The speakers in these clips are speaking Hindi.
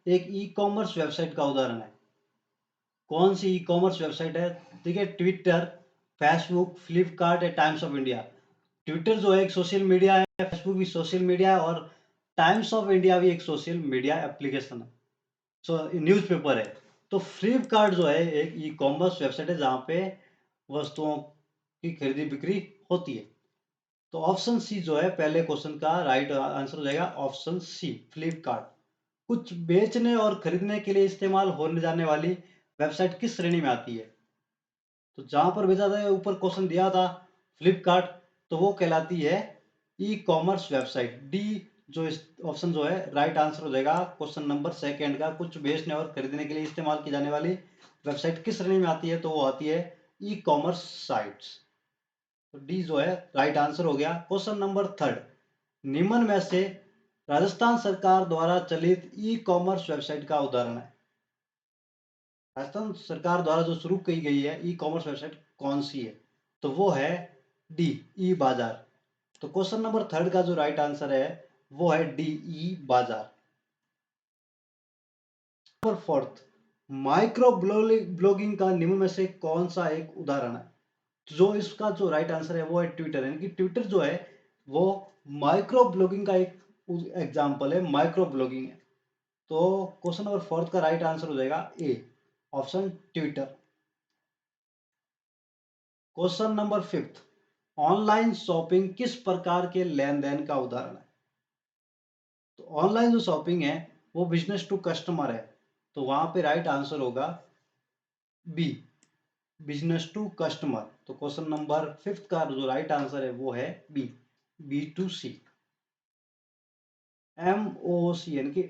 एक ई कॉमर्स वेबसाइट का उदाहरण है। कौन सी ई कॉमर्स वेबसाइट है? देखिए, ट्विटर, फेसबुक, फ्लिपकार्ट या टाइम्स ऑफ इंडिया। ट्विटर जो है एक सोशल मीडिया है, फेसबुक भी सोशल मीडिया है और टाइम्स ऑफ इंडिया भी एक सोशल मीडिया एप्लीकेशन है, न्यूज़पेपर है। तो फ्लिपकार्ट जो है एक ई कॉमर्स वेबसाइट है जहाँ पे वस्तुओं की खरीदी बिक्री होती है। तो ऑप्शन सी जो है पहले क्वेश्चन का राइट आंसर हो जाएगा, ऑप्शन सी फ्लिपकार्ट। कुछ बेचने और खरीदने के लिए इस्तेमाल होने जाने वाली वेबसाइट किस श्रेणी में आती है? तो जहां पर भेजा था ऊपर क्वेश्चन दिया था फ्लिपकार्ट, तो वो कहलाती है ई कॉमर्स वेबसाइट। डी जो इस ऑप्शन जो है राइट आंसर हो जाएगा क्वेश्चन नंबर सेकंड का। कुछ बेचने और खरीदने के लिए इस्तेमाल की जाने वाली वेबसाइट किस श्रेणी में आती है? तो वो आती है ई कॉमर्स साइट्स। तो डी जो है राइट आंसर हो गया। क्वेश्चन नंबर थर्ड, निम्न में से राजस्थान सरकार द्वारा चलित ई कॉमर्स वेबसाइट का उदाहरण है। राजस्थान सरकार द्वारा जो शुरू की गई है ई कॉमर्स वेबसाइट कौन सी है? तो वो है डी ई बाजार। तो क्वेश्चन नंबर थर्ड का जो राइट आंसर है वो है डी ई बाजार। नंबर फोर्थ, माइक्रो ब्लॉगिंग का निम्न में से कौन सा एक उदाहरण है? जो इसका जो राइट आंसर है वो है ट्विटर, यानी कि ट्विटर जो है वो माइक्रो ब्लॉगिंग का एक एग्जाम्पल है, माइक्रो ब्लॉगिंग है। तो क्वेश्चन नंबर फोर्थ का राइट आंसर हो जाएगा A, option Twitter. Question number fifth, online shopping किस प्रकार के लेन देन का उदाहरण है? तो ऑनलाइन जो शॉपिंग है वो बिजनेस टू कस्टमर है, तो वहां पे राइट आंसर होगा बी, बिजनेस टू कस्टमर। तो क्वेश्चन नंबर फिफ्थ का जो राइट आंसर है वो है B, B to C. M O C यानी कि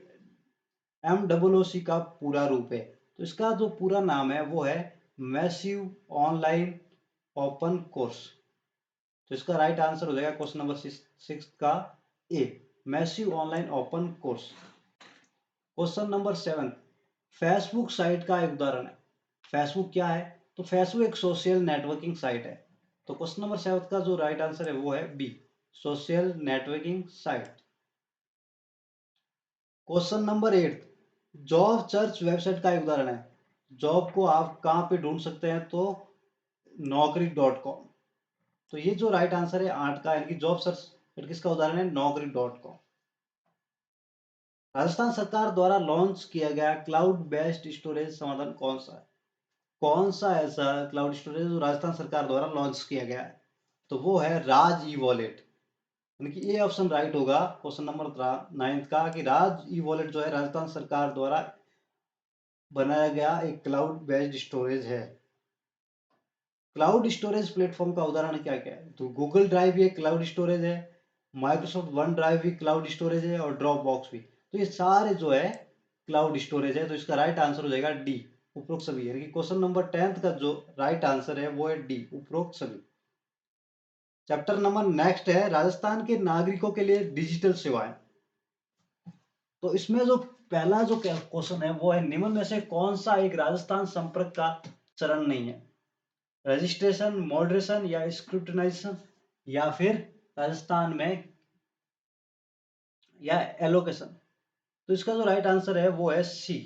एम डबल ओ सी का पूरा रूप है, तो इसका जो पूरा नाम है वो है मैसिव ऑनलाइन ओपन कोर्स। तो इसका राइट आंसर हो जाएगा क्वेश्चन नंबर सिक्स का A, massive online open course. Question number seven, Facebook site का एक उदाहरण है। फेसबुक क्या है? तो फेसबुक एक सोशल नेटवर्किंग साइट है। तो क्वेश्चन नंबर सेवन का जो राइट आंसर है वो है B, social networking site. Question number eight, job search website का एक उदाहरण है। जॉब को आप कहाँ पे ढूंढ सकते हैं? तो naukri.com। तो ये जो राइट आंसर है आठ का, यानी कि जॉब सर्च किसका उदाहरण है? naukri.com। राजस्थान सरकार द्वारा लॉन्च किया गया क्लाउड बेस्ड स्टोरेज समाधान कौन सा है? कौन सा ऐसा क्लाउड स्टोरेज जो राजस्थान सरकार द्वारा लॉन्च किया गया है? तो वो है राज ई वॉलेट, यानी कि ये ऑप्शन राइट होगा क्वेश्चन नंबर नाइन्थ का, कि राज ई वॉलेट जो है राजस्थान सरकार द्वारा बनाया गया एक क्लाउड बेस्ड स्टोरेज है। क्लाउड स्टोरेज प्लेटफॉर्म का उदाहरण क्या क्या है? तो गूगल ड्राइव भी एक क्लाउड स्टोरेज है, माइक्रोसॉफ्ट वन ड्राइव भी क्लाउड स्टोरेज है और ड्रॉप बॉक्स भी। तो ये सारे जो है क्लाउड स्टोरेज है, तो इसका राइट आंसर हो जाएगा डी, उपरोक्त सभी। यानी कि क्वेश्चन नंबर 10th का जो राइट आंसर है वो है डी, उपरोक्त सभी। चैप्टर नंबर नेक्स्ट है राजस्थान के नागरिकों के लिए डिजिटल सेवाएं। तो इसमें जो पहला जो क्वेश्चन है वो है निम्न में से कौन सा एक राजस्थान संपर्क का चरण नहीं है? रजिस्ट्रेशन, मॉडरेशन या स्क्रूटनाइजेशन या फिर राजस्थान में या एलोकेशन। तो इसका जो राइट आंसर है वो है सी,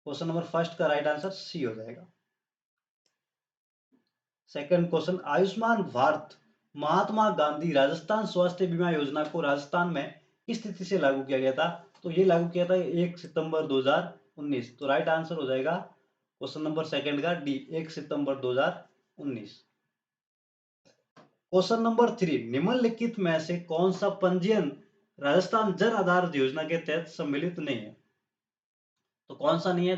क्वेश्चन नंबर फर्स्ट का राइट आंसर सी हो जाएगा। सेकंड क्वेश्चन, आयुष्मान भारत महात्मा गांधी राजस्थान स्वास्थ्य बीमा योजना को राजस्थान में किस तिथि से लागू किया गया था? तो ये लागू किया था 1 सितंबर 2019। तो राइट आंसर हो जाएगा क्वेश्चन नंबर सेकंड का डी, 1 सितंबर 2019। क्वेश्चन नंबर 3, निम्नलिखित में से कौन सा पंजीयन राजस्थान जन आधार योजना के तहत सम्मिलित नहीं है? तो कौन सा नहीं है?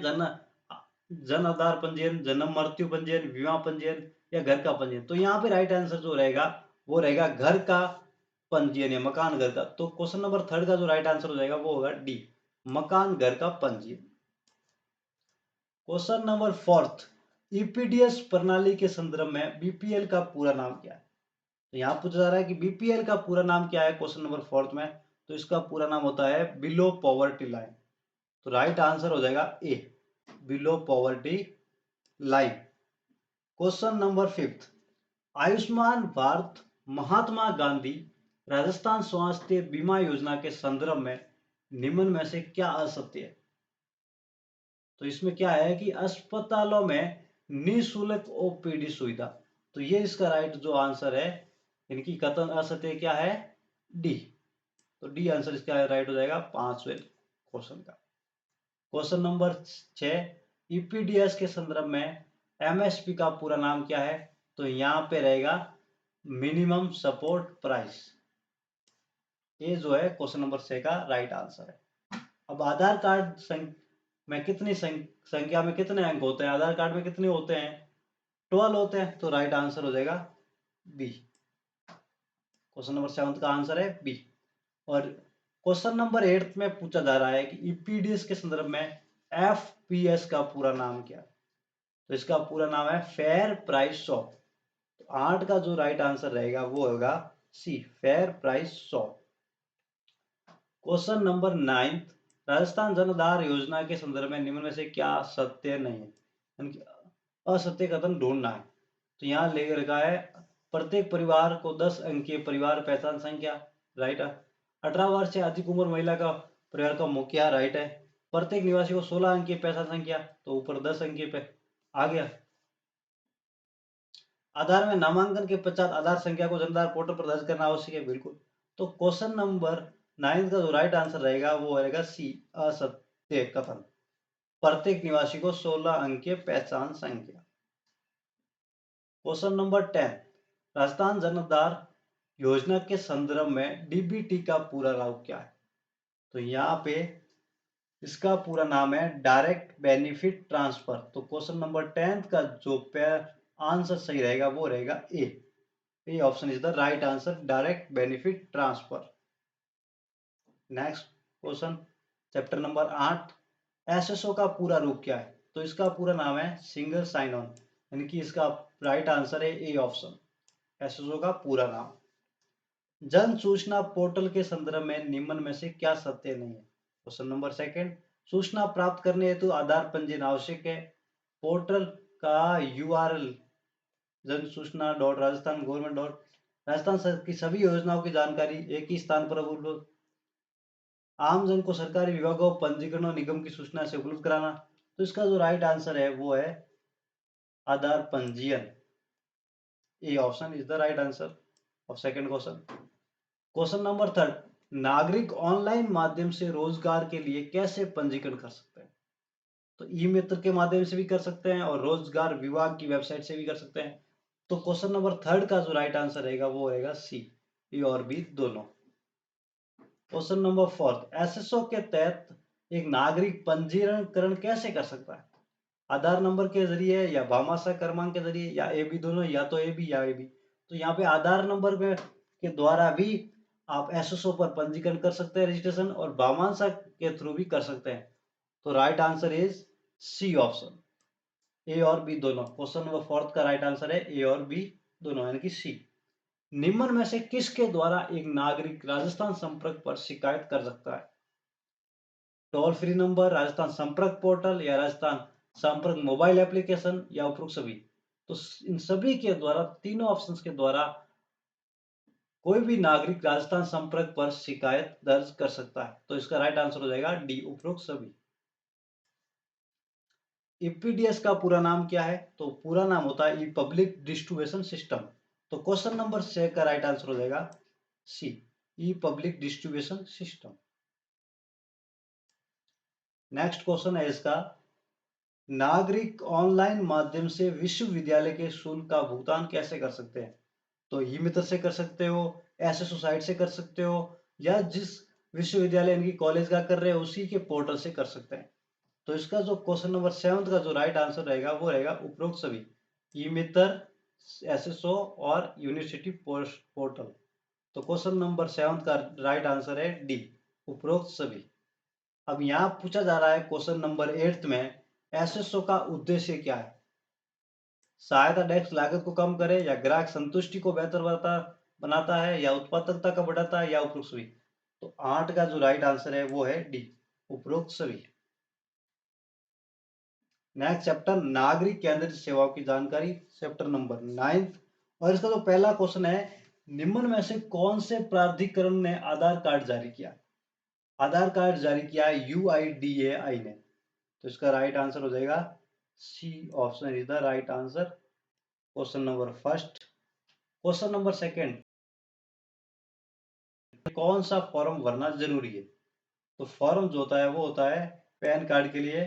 जन आधार पंजीयन, जन्म मृत्यु पंजीयन, बीमा पंजीयन या घर का पंजीयन। तो यहाँ पे राइट आंसर जो रहेगा वो रहेगा घर का पंजीयन या मकान घर का। तो क्वेश्चन नंबर थर्ड का जो राइट आंसर हो जाएगा वो होगा डी, मकान घर का पंजीयन। क्वेश्चन नंबर फोर्थ, ईपीडीएस प्रणाली के संदर्भ में बीपीएल का पूरा नाम क्या है? तो यहाँ पूछा जा रहा है कि बीपीएल का पूरा नाम क्या है क्वेश्चन नंबर फोर्थ में। तो इसका पूरा नाम होता है बिलो पॉवर्टी लाइन। तो राइट आंसर हो जाएगा A, below poverty line. Question number fifth, Ayushman Bharat Mahatma Gandhi Rajasthan Swasthya Bima योजना के संदर्भ में निम्न में से क्या असत्य है? तो इसमें क्या है कि अस्पतालों में निःशुल्क ओपीडी सुविधा। तो ये इसका राइट जो आंसर है, इनकी कथन असत्य क्या है, डी। तो डी आंसर इसका राइट हो जाएगा 5वें क्वेश्चन का। क्वेश्चन नंबर 6, ईपीडीएस के संदर्भ में एमएसपी का पूरा नाम क्या है? तो यहाँ पे रहेगा मिनिमम सपोर्ट प्राइस। ये जो है क्वेश्चन नंबर 6 का राइट आंसर है। अब आधार कार्ड में कितनी संख्या में कितने अंक होते हैं? आधार कार्ड में कितने होते हैं? 12 होते हैं। तो राइट आंसर हो जाएगा बी। क्वेश्चन नंबर 7 का आंसर है बी। और क्वेश्चन नंबर 8 में पूछा जा रहा है कि ईपीडीएस के संदर्भ में एफपीएस का पूरा नाम क्या है? तो इसका पूरा नाम है फेयर प्राइस शॉप। तो 8 का जो राइट आंसर रहेगा वो होगा C, fair price shop. Question number 9, Rajasthan Jan Aadhaar योजना के संदर्भ में निम्न में से क्या सत्य नहीं है? यानी कि असत्य कथन ढूंढना है। तो यहाँ ले रखा है प्रत्येक परिवार को 10 अंकीय परिवार पहचान संख्या, राइट है। 18 वर्ष से अधिक उम्र महिला का परिवार का मुखिया, राइट है। प्रत्येक निवासी को 16 अंकीय पहचान संख्या, तो ऊपर 10 अंकीय पे आ गया। आधार में नामांकन के पश्चात आधार संख्या को जनता पोर्टल पर दर्ज करना आवश्यक है, बिल्कुल। तो क्वेश्चन नंबर 9 का जो राइट आंसर रहेगा वो रहेगा सी, असत्य कथन। प्रत्येक निवासी को 16 अंकीय पहचान संख्या। क्वेश्चन नंबर 10, राजस्थान जन आधार योजना के संदर्भ में डीबीटी का पूरा नाम क्या है? तो यहाँ पे इसका पूरा नाम है डायरेक्ट बेनिफिट ट्रांसफर। तो क्वेश्चन नंबर 10 का जो आंसर सही रहेगा वो रहेगा ए option is the right answer, direct benefit transfer. Next question, chapter number 8, SSO का पूरा रूप क्या है? तो इसका पूरा नाम है सिंगल साइन ऑन, यानी कि इसका राइट आंसर है ए ऑप्शन, एसएसओ का पूरा नाम। जन सूचना पोर्टल के संदर्भ में निम्न में से क्या सत्य नहीं है? क्वेश्चन नंबर 2, सूचना प्राप्त करने हेतु आधार पंजीयन आवश्यक है। पोर्टल का यूआरएल जन सूचना dot Rajasthan government dot Rajasthan की सभी योजनाओं की जानकारी एक ही स्थान पर उपलब्ध। आम जन को सरकारी विभागों, पंजीकरण और निगम की सूचना से उपलब्ध कराना। तो इसका जो राइट आंसर है वो है आधार पंजीयन। ए option is the right answer of second question. Question number 3, नागरिक ऑनलाइन माध्यम से रोजगार के लिए कैसे पंजीकरण कर सकते हैं? तो ई मित्र के माध्यम से भी कर सकते हैं और रोजगार विभाग की वेबसाइट से भी कर सकते हैं। तो क्वेश्चन नंबर 3 का जो राइट आंसर रहेगा वो रहेगा सी, ए और बी दोनों। क्वेश्चन नंबर 4, एसएसओ के तहत एक नागरिक पंजीकरण कैसे कर सकता है? आधार नंबर के जरिए या भामाशाह क्रमांक के जरिए या ए बी दोनों, या तो ए बी या ए बी। तो यहाँ पे आधार नंबर के द्वारा भी आप एसएसओ पर पंजीकरण कर सकते हैं, रजिस्ट्रेशन, और भामाशाह के थ्रू भी कर सकते हैं। तो right answer is C option, A और बी दोनों। क्वेश्चन नंबर 4 का राइट आंसर है ए और बी दोनों, यानी कि सी। निम्न में से किसके द्वारा एक नागरिक राजस्थान संपर्क पर शिकायत कर सकता है? टोल फ्री नंबर, राजस्थान संपर्क पोर्टल, या राजस्थान संपर्क मोबाइल एप्लीकेशन, या उपरोक्त सभी। तो इन सभी के द्वारा, तीनों ऑप्शंस के द्वारा कोई भी नागरिक राजस्थान संपर्क पर शिकायत दर्ज कर सकता है। तो इसका राइट आंसर हो जाएगा डी, उपरोक्त सभी। ईपीडीएस का पूरा नाम क्या है? तो पूरा नाम होता है ई पब्लिक डिस्ट्रीब्यूशन सिस्टम। तो क्वेश्चन नंबर 6 का राइट आंसर हो जाएगा C, E public distribution system. Next question है इसका, नागरिक ऑनलाइन माध्यम से विश्वविद्यालय के शुल्क का भुगतान कैसे कर सकते हैं? तो ई मित्र से कर सकते हो, एसएसओ साइट से कर सकते हो, या जिस विश्वविद्यालय इनकी कॉलेज का कर रहे हो उसी के पोर्टल से कर सकते हैं। तो इसका जो क्वेश्चन नंबर 7 का जो राइट आंसर रहेगा वो रहेगा उपरोक्त सभी, ई मित्र, एसएसओ और यूनिवर्सिटी पोर्टल। तो क्वेश्चन नंबर 7 का राइट आंसर है डी, उपरोक्त सभी। अब यहाँ पूछा जा रहा है क्वेश्चन नंबर 8 में, एसएसओ का उद्देश्य क्या है? सहायता डेस्क लागत को कम करे, या ग्राहक संतुष्टि को बेहतर बनाता है, या उत्पादकता का बढ़ाता है, या उपरोक्त सभी। तो 8 का जो राइट आंसर है वो है डी, उपरोक्त सभी। नेक्स्ट चैप्टर, नागरिक केंद्रित सेवाओं की जानकारी, चैप्टर नंबर 9। और इसका जो पहला क्वेश्चन है, निम्न में से कौन से प्राधिकरण ने आधार कार्ड जारी किया? आधार कार्ड जारी किया है यूआईडीएआई ने। तो इसका राइट आंसर हो जाएगा C option is the right answer. Question number first. Question number second, कौन सा फॉर्म भरना जरूरी है? तो फॉर्म जो होता है वो होता है पैन कार्ड के लिए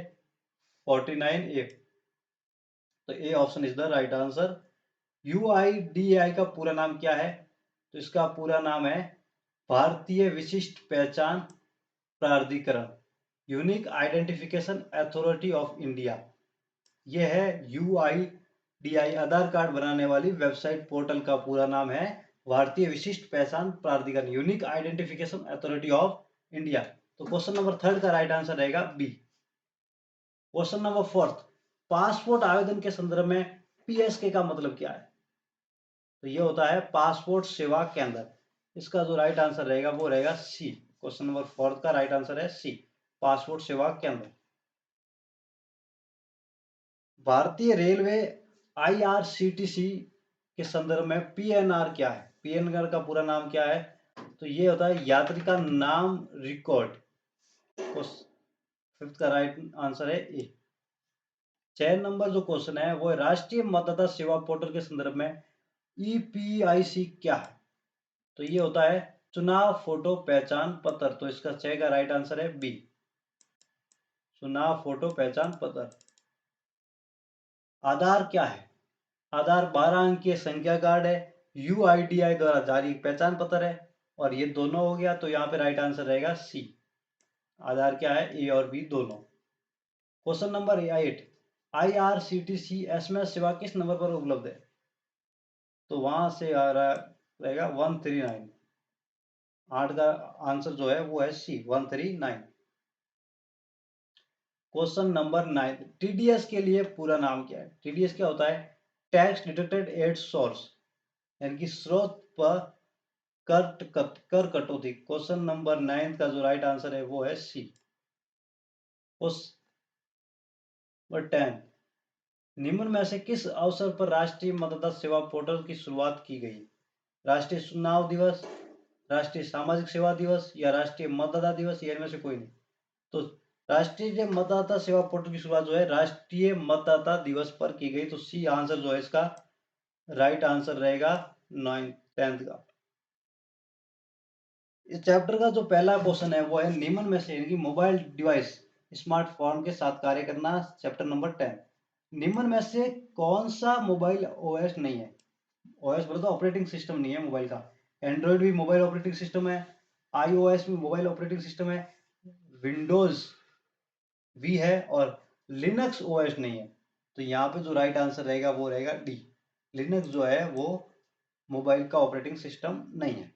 49A। तो ए option is the right answer. UIDAI का पूरा नाम क्या है? तो इसका पूरा नाम है भारतीय विशिष्ट पहचान प्राधिकरण, unique identification authority of India. यह है यूआईडीआई। आधार कार्ड बनाने वाली वेबसाइट पोर्टल का पूरा नाम है भारतीय विशिष्ट पहचान प्राधिकरण, unique identification authority of India. तो क्वेश्चन नंबर थर्ड का राइट आंसर रहेगा B. Question number fourth, passport आवेदन के संदर्भ में पीएसके का मतलब क्या है? तो ये होता है पासपोर्ट सेवा केंद्र। इसका जो राइट आंसर रहेगा वो रहेगा सी। क्वेश्चन नंबर फोर्थ का राइट आंसर है सी, पासपोर्ट सेवा केंद्र। भारतीय रेलवे आईआरसीटीसी के संदर्भ में पीएनआर क्या है? पीएनआर का पूरा नाम क्या है? तो ये होता है यात्री का नाम रिकॉर्ड। फिफ्थ का राइट आंसर है ए। 6 नंबर जो क्वेश्चन है वो है राष्ट्रीय मतदाता सेवा पोर्टल के संदर्भ में ईपीआईसी क्या है? तो ये होता है चुनाव फोटो पहचान पत्र। तो इसका 6 का राइट आंसर है बी, चुनाव फोटो पहचान पत्र। आधार क्या है? आधार 12 अंकीय संख्या कार्ड है, यूआईडीआई द्वारा जारी पहचान पत्र है, और ये दोनों हो गया। तो यहाँ पे राइट आंसर रहेगा सी। आधार क्या है? ए और बी दोनों। क्वेश्चन नंबर 8, आईआरसीटीसी एसएमएस सेवा किस नंबर पर उपलब्ध है? तो वहां से आ रहा रहेगा 139। 8 का आंसर जो है वो है सी, 139। क्वेश्चन नंबर 9, टीडीएस के लिए पूरा नाम क्या है? टीडीएस क्या होता है? टैक्स डिडक्टेड एट सोर्स, यानी कि स्रोत पर कर कटौती। क्वेश्चन नंबर 9 का जो राइट आंसर है वो है सी। क्वेश्चन 10, निम्न में से किस अवसर पर राष्ट्रीय मतदाता सेवा पोर्टल की शुरुआत की गई? राष्ट्रीय चुनाव दिवस, राष्ट्रीय सामाजिक सेवा दिवस, या राष्ट्रीय मतदाता दिवस, या इनमें से कोई नहीं। तो राष्ट्रीय मतदाता सेवा पोर्टल की शुरुआत जो है राष्ट्रीय मतदाता दिवस पर की गई। तो सी आंसर जो है इसका राइट आंसर रहेगा 10th का। इस चैप्टर का जो पहला क्वेश्चन है वो है निम्न में से यानी मोबाइल डिवाइस स्मार्टफोन के साथ कार्य करना, चैप्टर नंबर 10। निम्न में से कौन सा मोबाइल ओएस नहीं है? ओएस बोले तो ऑपरेटिंग सिस्टम नहीं है मोबाइल का। एंड्रॉइड भी मोबाइल ऑपरेटिंग सिस्टम है, आईओएस भी मोबाइल ऑपरेटिंग सिस्टम है, विंडोज भी है, और लिनक्स ओएस नहीं है। तो यहाँ पे जो राइट आंसर रहेगा वो रहेगा डी, लिनक्स जो है वो मोबाइल का ऑपरेटिंग सिस्टम नहीं है।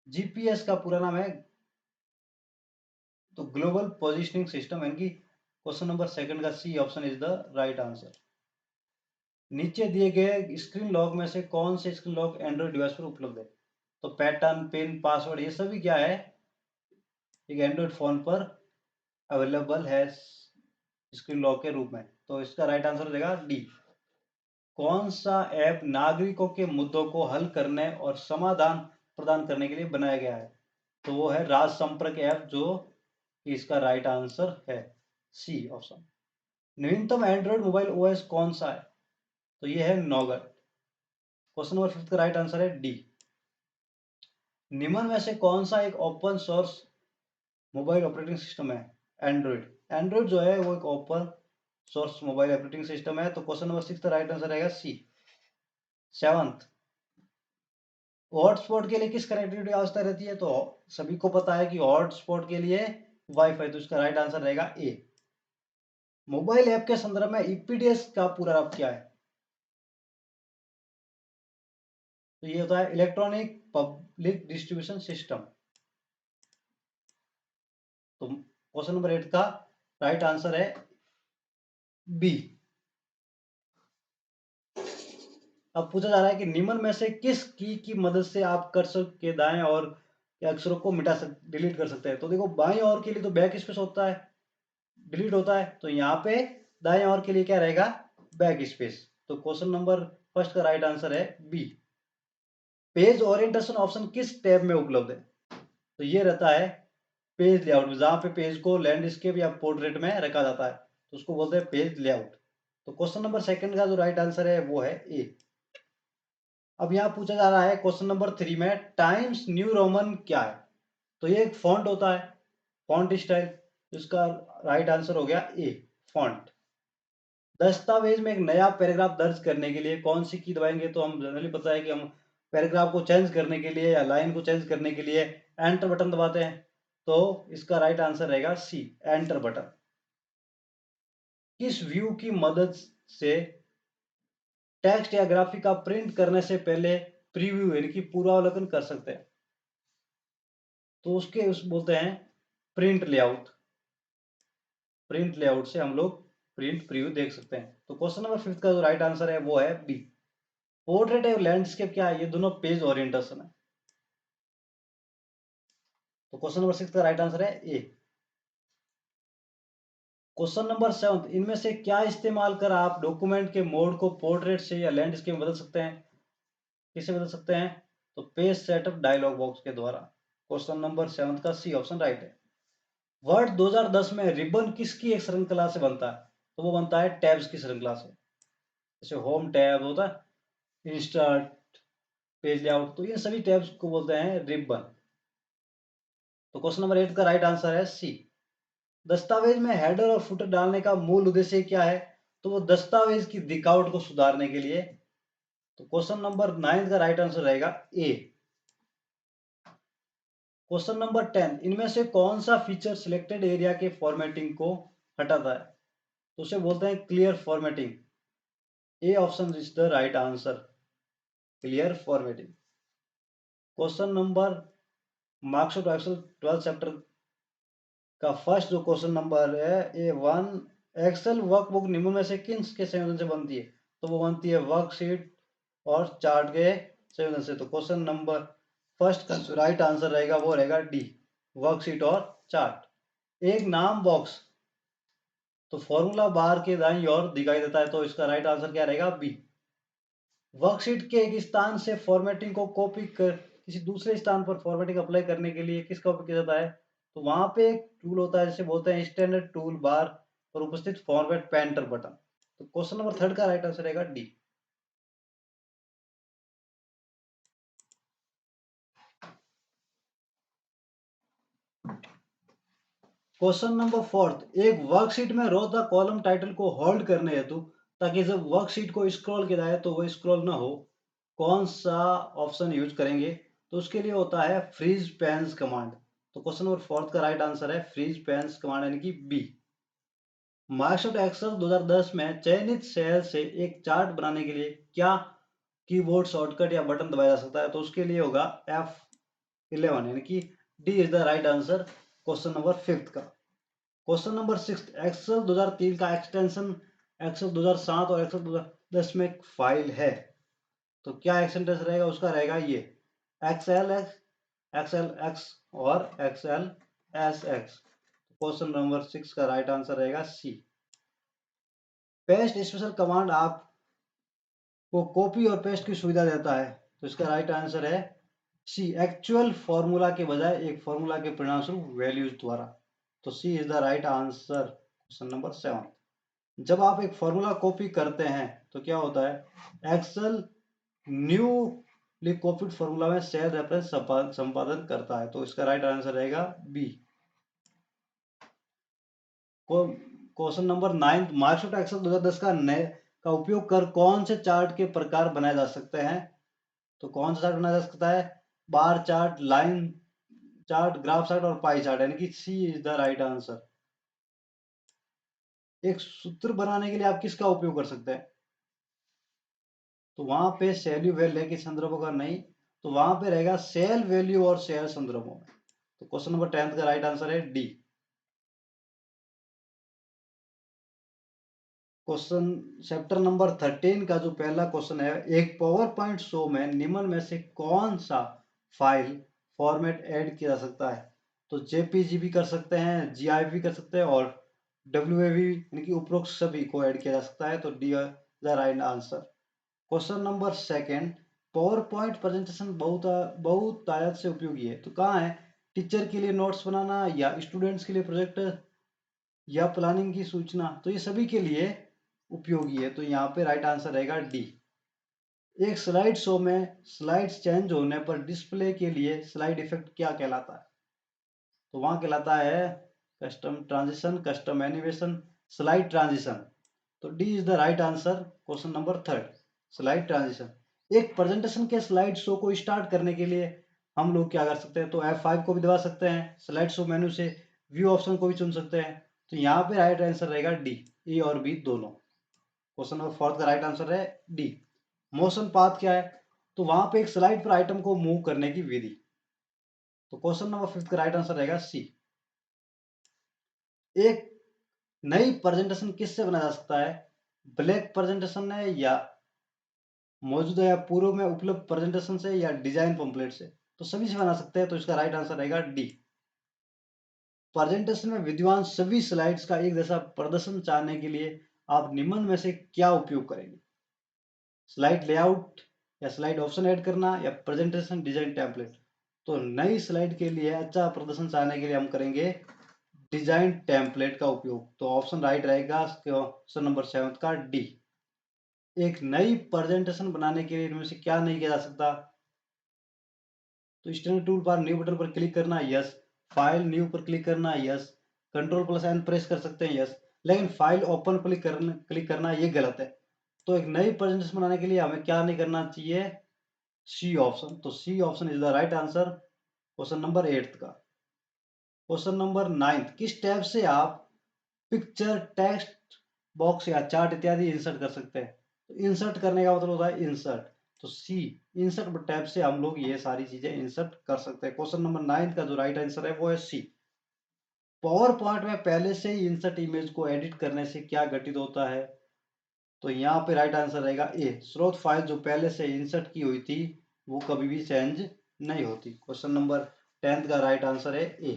जीपीएस का पूरा नाम है तो ग्लोबल पोजिशनिंग सिस्टम, यानी कि क्वेश्चन नंबर सेकंड का C option is the right answer. नीचे दिए गए स्क्रीन लॉक में से कौन से स्क्रीन लॉक एंड्रॉइड डिवाइस पर उपलब्ध है? तो पैटर्न, पिन, पासवर्ड, ये सभी क्या है एक एंड्रॉइड फोन पर अवेलेबल है स्क्रीन लॉक के रूप में। तो इसका राइट आंसर हो जाएगा डी। कौन सा ऐप नागरिकों के मुद्दों को हल करने और समाधान प्रदान करने के लिए बनाया गया है? तो वो है राज संपर्क ऐप, जो इसका राइट आंसर है सी ऑप्शन। नवीनतम एंड्रॉइड मोबाइल ओएस कौन सा है? तो ये है नॉगट। क्वेश्चन नंबर 5 का राइट आंसर है डी। निम्न में से कौन सा एक open source mobile operating system है? एंड्रॉइड। एंड्रॉइड जो है वो एक open source mobile operating system है। तो क्वेश्चन नंबर 6 का राइट आंसर रहेगा सी। 7th, हॉटस्पॉट के लिए किस कनेक्टिविटी आवश्यकता रहती है? तो सभी को पता है कि हॉटस्पॉट के लिए वाईफाई। तो इसका राइट आंसर रहेगा ए। मोबाइल ऐप के संदर्भ में ईपीडीएस का पूरा अर्थ क्या है? तो ये होता है इलेक्ट्रॉनिक पब्लिक डिस्ट्रीब्यूशन सिस्टम। तो क्वेश्चन नंबर 8 का राइट आंसर है बी। अब पूछा जा रहा है कि निम्न में से किस की मदद से आप कर्सर के दाएं और के अक्षरों को डिलीट कर सकते हैं? तो देखो बाएं और के लिए तो बैक स्पेस होता है, डिलीट होता है। तो यहाँ पे दाएं और के लिए क्या रहेगा? Back space. तो क्वेश्चन नंबर फर्स्ट का राइट आंसर है बी। पेज ओरिएंटेशन ऑप्शन किस टैब में उपलब्ध है? तो ये रहता है पेज लेआउट, जहां पे पेज को लैंडस्केप या पोर्ट्रेट में रखा जाता है तो उसको बोलते हैं पेज लेआउट। तो क्वेश्चन नंबर सेकंड का जो राइट आंसर है वो है ए। अब यहाँ पूछा जा रहा है क्वेश्चन नंबर 3 में टाइम्स न्यू रोमन क्या है। तो ये एक फॉन्ट होता है, फॉन्ट स्टाइल। इसका राइट आंसर हो गया ए, फॉन्ट। दस्तावेज में एक नया पैराग्राफ दर्ज करने के लिए कौन सी की दबाएंगे। तो हम जनरली पता है कि हम पैराग्राफ को चेंज करने के लिए या लाइन को चेंज करने के लिए एंटर बटन दबाते हैं। तो इसका राइट आंसर रहेगा सी, एंटर बटन। किस व्यू की मदद से टेक्स्ट या ग्राफिक का प्रिंट करने से पहले प्रीव्यू यानी कि पूर्वावलोकन कर सकते हैं। तो उसके उस बोलते हैं प्रिंट लेआउट। प्रिंट लेआउट से हम लोग प्रिंट प्रीव्यू देख सकते हैं। तो क्वेश्चन नंबर 5 का जो राइट आंसर है वो है बी। पोर्ट्रेट और लैंडस्केप क्या है, ये दोनों पेज ओरिएंटेशन है। तो क्वेश्चन नंबर 6 का राइट आंसर है ए। क्वेश्चन नंबर 7, इनमें से क्या इस्तेमाल कर आप डॉक्यूमेंट के मोड को पोर्ट्रेट से या लैंडस्केप में बदल सकते हैं। किसे बदल सकते हैं। तो पेज सेटअप डायलॉग बॉक्स के द्वारा। क्वेश्चन नंबर 7 का सी ऑप्शन राइट है। वर्ड 2010 में रिबन किसकी एक श्रृंखला से बनता है। तो वो बनता है टैब्स की श्रृंखला से। जैसे होम टैब होता है, इंस्टार्ट, पेज लेआउट, तो ये सभी टैब्स को बोलते हैं रिबन। तो क्वेश्चन नंबर 8 का राइट आंसर है सी। दस्तावेज में हेडर और फुटर डालने का मूल उद्देश्य क्या है। तो वो दस्तावेज की दिखावट को सुधारने के लिए। तो क्वेश्चन नंबर 9 का राइट आंसर रहेगा ए। क्वेश्चन नंबर 10, इनमें से कौन सा फीचर सिलेक्टेड एरिया के फॉर्मेटिंग को हटाता है। तो उसे बोलते हैं clear formatting. A option is the right answer, clear formatting. Question number marks of Excel 12 chapter का फर्स्ट जो क्वेश्चन नंबर है A1, एक्सेल वर्कबुक निम्न में से किन के संयोजन से बनती है। तो वो बनती है वर्कशीट और चार्ट के संयोजन से। तो क्वेश्चन नंबर फर्स्ट का जो राइट आंसर रहेगा वो रहेगा डी, वर्कशीट और चार्ट। एक नाम बॉक्स तो फॉर्मूला बार के दाईं ओर दिखाई देता है। तो इसका राइट आंसर क्या रहेगा बी। वर्कशीट के एक स्थान से फॉर्मेटिंग को कॉपी कर किसी दूसरे स्थान पर फॉर्मेटिंग अप्लाई करने के लिए किसका उपयोग किया जाता है। तो वहां पे एक टूल होता है जिसे बोलते हैं स्टैंडर्ड टूल बार पर उपस्थित फॉर्मेट पेंटर बटन। तो क्वेश्चन नंबर 3 का राइट आंसर रहेगा डी। क्वेश्चन नंबर 4, एक वर्कशीट में रो तथा कॉलम टाइटल को होल्ड करने हेतु ताकि जब वर्कशीट को स्क्रॉल किया जाए तो वो स्क्रॉल ना हो, कौन सा ऑप्शन यूज करेंगे। तो उसके लिए होता है फ्रीज पेन्स कमांड। तो क्वेश्चन नंबर 4 का राइट आंसर है फ्रीज पेन्स कमांड यानी कि बी। माइक्रोसॉफ्ट एक्सेल 2010 में चयनित सेल से एक चार्ट बनाने के लिए क्या कीबोर्ड शॉर्टकट या बटन दबाया जा सकता है। तो उसके लिए होगा F11 यानी कि D is the right answer question number 5 का। क्वेश्चन नंबर 6, एक्सेल 2003 का एक्सटेंशन एक्सेल 2007 और एक्सेल 2010 में एक फाइल है। तो क्या एक्सटेंशन रहेगा, उसका रहेगा ये एक्सएल एक्स, एक्सएल एक्स और XL S x. Question number 6 का राइट आंसर रहेगा सी। पेस्ट स्पेशल कमांड आपको कॉपी और पेस्ट की सुविधा देता है। तो इसका राइट आंसर है सी, एक्चुअल फॉर्मूला के बजाय एक फॉर्मूला के परिणाम स्वरूप वैल्यूज द्वारा। तो C is the right answer question number 7। जब आप एक फॉर्मूला कॉपी करते हैं तो क्या होता है, एक्सेल न्यू कॉपीड फॉर्मूला में सेल रेफरेंस संपादन करता है। तो इसका राइट आंसर रहेगा B. Question number 9, Microsoft Excel 2010 का उपयोग कर कौन से चार्ट के प्रकार बनाए जा सकते हैं। तो कौन सा चार्ट बनाया जा सकता है, bar chart, line chart, graph chart और पाई चार्ट यानी कि सी इज द राइट आंसर। एक सूत्र बनाने के लिए आप किसका उपयोग कर सकते हैं। तो वहां पे सेल वैल्यू के संदर्भों का नहीं, तो वहां पे रहेगा सेल वैल्यू और सेल संदर्भों में। तो क्वेश्चन नंबर 10 का राइट आंसर है डी। क्वेश्चन चैप्टर नंबर 13 का जो पहला क्वेश्चन है, एक पावर पॉइंट शो में निम्न में से कौन सा फाइल फॉर्मेट ऐड किया जा सकता है। तो जेपीजी भी कर सकते हैं, जीआई भी कर सकते हैं और डब्ल्यूएवी यानी कि उपरोक्त सभी को ऐड किया जा सकता है। तो D the right answer. Question number 2, power point presentation बहुत बहुतायत से उपयोगी है। तो कहाँ है, टीचर के लिए नोट्स बनाना या स्टूडेंट्स के लिए प्रोजेक्ट या प्लानिंग की सूचना, तो ये सभी के लिए उपयोगी है। तो यहाँ पे राइट आंसर रहेगा डी। एक स्लाइड शो में स्लाइड्स चेंज होने पर डिस्प्ले के लिए स्लाइड इफेक्ट क्या कहलाता है? तो वहां कहलाता है custom transition, custom animation, slide transition. तो D is the right answer, question number third, slide transition. एक प्रेजेंटेशन के स्लाइड शो को स्टार्ट करने के लिए हम लोग क्या कर सकते हैं? तो F5 को भी दबा सकते हैं, स्लाइड शो मेनू से व्यू ऑप्शन को भी चुन सकते हैं। तो यहाँ पे राइट आंसर रहेगा डी, ए और बी दोनों। क्वेश्चन नंबर फोर्थ का राइट आंसर है डी। मोशन पाथ क्या है? तो वहां पे एक स्लाइड पर आइटम को मूव करने की विधि। तो क्वेश्चन नंबर फिफ्थ का राइट आंसर रहेगा सी। एक नई प्रेजेंटेशन किससे बना जा सकता है? ब्लैक प्रेजेंटेशन है या मौजूदा या पूर्व में उपलब्ध प्रेजेंटेशन से या डिजाइन पम्पलेट से? तो सभी से बना सकते हैं। तो इसका राइट आंसर रहेगा डी। प्रेजेंटेशन में विद्वान सभी स्लाइड्स का एक जैसा प्रदर्शन चाहने के लिए आप निम्न में से क्या उपयोग करेंगे? स्लाइड लेआउट या स्लाइड ऑप्शन ऐड करना या प्रेजेंटेशन डिजाइन टेम्पलेट? तो नई स्लाइड के लिए अच्छा प्रदर्शन चाहने के लिए हम करेंगे डिजाइन टेम्पलेट का उपयोग। तो ऑप्शन राइट रहेगा क्वेश्चन नंबर 7 का डी। एक नई प्रेजेंटेशन बनाने के लिए इनमें से क्या नहीं किया जा सकता? तो standard tool bar new button पर क्लिक करना, यस। फाइल न्यू पर क्लिक करना, यस। कंट्रोल+N प्रेस कर सकते हैं, यस। लेकिन फाइल ओपन पर क्लिक करना ये गलत है। तो एक नई प्रेजेंटेशन बनाने के लिए हमें क्या नहीं करना चाहिए? C option. तो C option is the right answer, question number 8 का। क्वेश्चन नंबर 9, किस टैब से आप पिक्चर, टेक्स्ट बॉक्स या चार्ट इत्यादि इंसर्ट कर सकते हैं? तो इंसर्ट करने का मतलब होता है इंसर्ट। तो सी, इंसर्ट टैब से हम लोग ये सारी चीजें इंसर्ट कर सकते हैं। क्वेश्चन नंबर 9 का जो राइट आंसर है वो है सी। पावर पॉइंट में पहले से ही इंसर्ट इमेज को एडिट करने से क्या घटित होता है? तो यहाँ पे राइट आंसर रहेगा ए। स्रोत फाइल जो पहले से इंसर्ट की हुई थी वो कभी भी चेंज नहीं होती। क्वेश्चन नंबर 10 का राइट आंसर है ए।